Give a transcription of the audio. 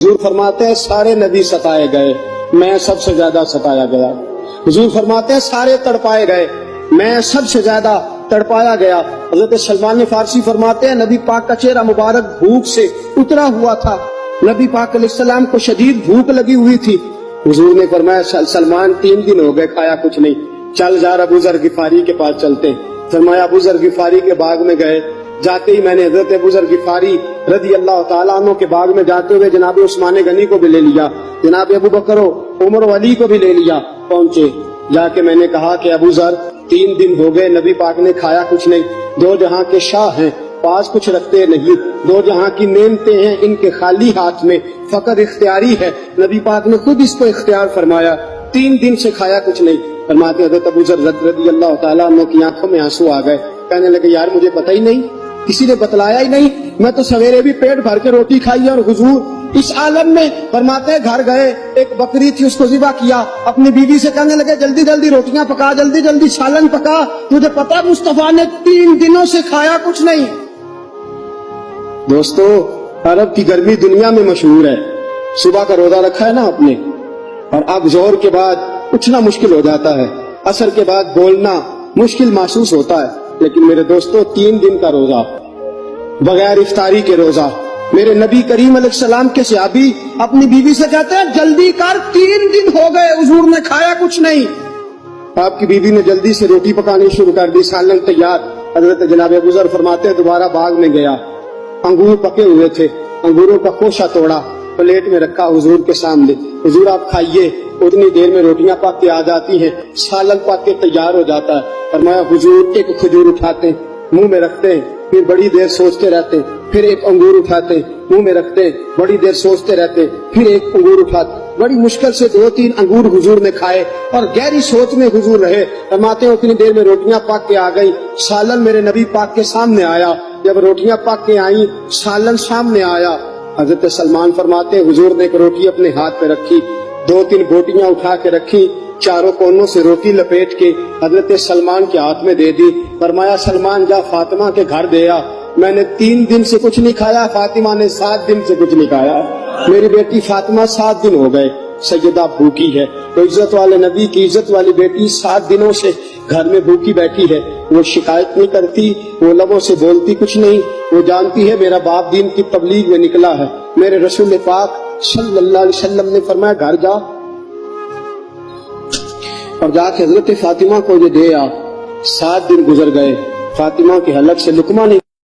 حضور فرماتے ہیں سارے نبی ستائے گئے، میں سب سے زیادہ ستایا گیا۔ حضور فرماتے ہیں سارے تڑپائے گئے، میں سب سے زیادہ تڑپایا گیا۔ حضرت سلمان فارسی فرماتے ہیں نبی پاک کا چہرہ مبارک بھوک سے اترا ہوا تھا، نبی پاک علیہ السلام کو شدید بھوک لگی ہوئی تھی۔ حضور نے فرمایا سلمان 3 دن ہو گئے کھایا کچھ نہیں، چل جا ابو ذر غفاری کے پاس چلتے۔ فرمایا ابو ذر غفاری کے باغ میں گئے، جاتے ہی میں نے حضرت ابو ذر غفاری رضی اللہ تعالیٰ عنہ کے باغ میں جاتے ہوئے جناب عثمان غنی کو بھی لے لیا، جناب ابو بکر عمر و علی کو بھی لے لیا۔ پہنچے، جا کے میں نے کہا کہ ابو ذر 3 دن ہو گئے نبی پاک نے کھایا کچھ نہیں، 2 جہاں کے شاہ ہیں پاس کچھ رکھتے نہیں، 2 جہاں کی نعمتیں ہیں ان کے خالی ہاتھ میں، فقر اختیاری ہے، نبی پاک نے خود اس کو اختیار فرمایا، 3 دن سے کھایا کچھ نہیں۔ فرماتے حضرت ابو ذر رضی اللہ تعالیٰ عنہ کی آنکھوں میں آنسو آ گئے، کہنے لگے یار مجھے پتہ ہی نہیں، کسی نے بتلایا ہی نہیں، میں تو سویرے بھی پیٹ بھر کے روٹی کھائی اور حضور اس عالم میں۔ فرماتے ہیں گھر گئے، ایک بکری تھی اس کو ذبح کیا، اپنی بیوی سے کہنے لگے جلدی جلدی روٹیاں پکا، جلدی جلدی سالن پکا، تجھے پتا مصطفیٰ نے 3 دنوں سے کھایا کچھ نہیں۔ دوستو عرب کی گرمی دنیا میں مشہور ہے، صبح کا روزہ رکھا ہے نا آپ نے، اور اب ظہر کے بعد اٹھنا مشکل ہو جاتا ہے، عصر کے بعد بولنا مشکل محسوس ہوتا ہے، لیکن میرے دوستو 3 دن کا روزہ بغیر افطاری کے روزہ، میرے نبی کریم علیہ السلام کے صحابی اپنی بیوی سے کہتے ہیں جلدی کر 3 دن ہو گئے حضور نے کھایا کچھ نہیں۔ آپ کی بیوی نے جلدی سے روٹی پکانی شروع کر دی، سالن تیار۔ حضرت جناب ابو ذر فرماتے ہیں دوبارہ باغ میں گیا، انگور پکے ہوئے تھے، انگوروں کا خوشہ توڑا، پلیٹ میں رکھا حضور کے سامنے، حضور آپ کھائیے۔ اتنی دیر میں روٹیاں پک کے آ جاتی ہیں، سالن پک کے تیار ہو جاتا ہے۔ فرمایا حضور ایک کھجور اٹھاتے منہ میں رکھتے ہیں، پھر بڑی دیر سوچتے رہتے، پھر ایک انگور اٹھاتے منہ میں رکھتے، بڑی دیر سوچتے رہتے، پھر ایک انگور اٹھاتے۔ بڑی مشکل سے 2-3 انگور حضور نے کھائے اور گہری سوچ میں حضور رہے۔ فرماتے ہیں اتنی دیر میں روٹیاں پک کے آ گئی، سالن میرے نبی پاک کے سامنے آیا۔ جب روٹیاں پک کے آئیں، سالن سامنے آیا، حضرت سلمان فرماتے ہیں حضور نے ایک روٹی اپنے ہاتھ پہ رکھی، 2-3 بوٹیاں اٹھا کے رکھی، چاروں کونوں سے روٹی لپیٹ کے حضرت سلمان کے ہاتھ میں دے دی۔ فرمایا سلمان جا فاطمہ کے گھر دے آ، میں نے 3 دن سے کچھ نہیں کھایا، فاطمہ نے 7 دن سے کچھ نہیں کھایا، میری بیٹی فاطمہ 7 دن ہو گئے سیدہ بھوکی ہے۔ تو عزت والے نبی کی عزت والی بیٹی 7 دنوں سے گھر میں بھوکی بیٹھی ہے، وہ شکایت نہیں کرتی، وہ لبوں سے بولتی کچھ نہیں، وہ جانتی ہے میرا باپ دین کی تبلیغ میں نکلا ہے۔ میرے رسول پاک صلی اللہ علیہ وسلم نے فرمایا گھر جا اور جا کے حضرت فاطمہ کو یہ دے آ۔ 7 دن گزر گئے، فاطمہ کے حلق سے لقمہ نہیں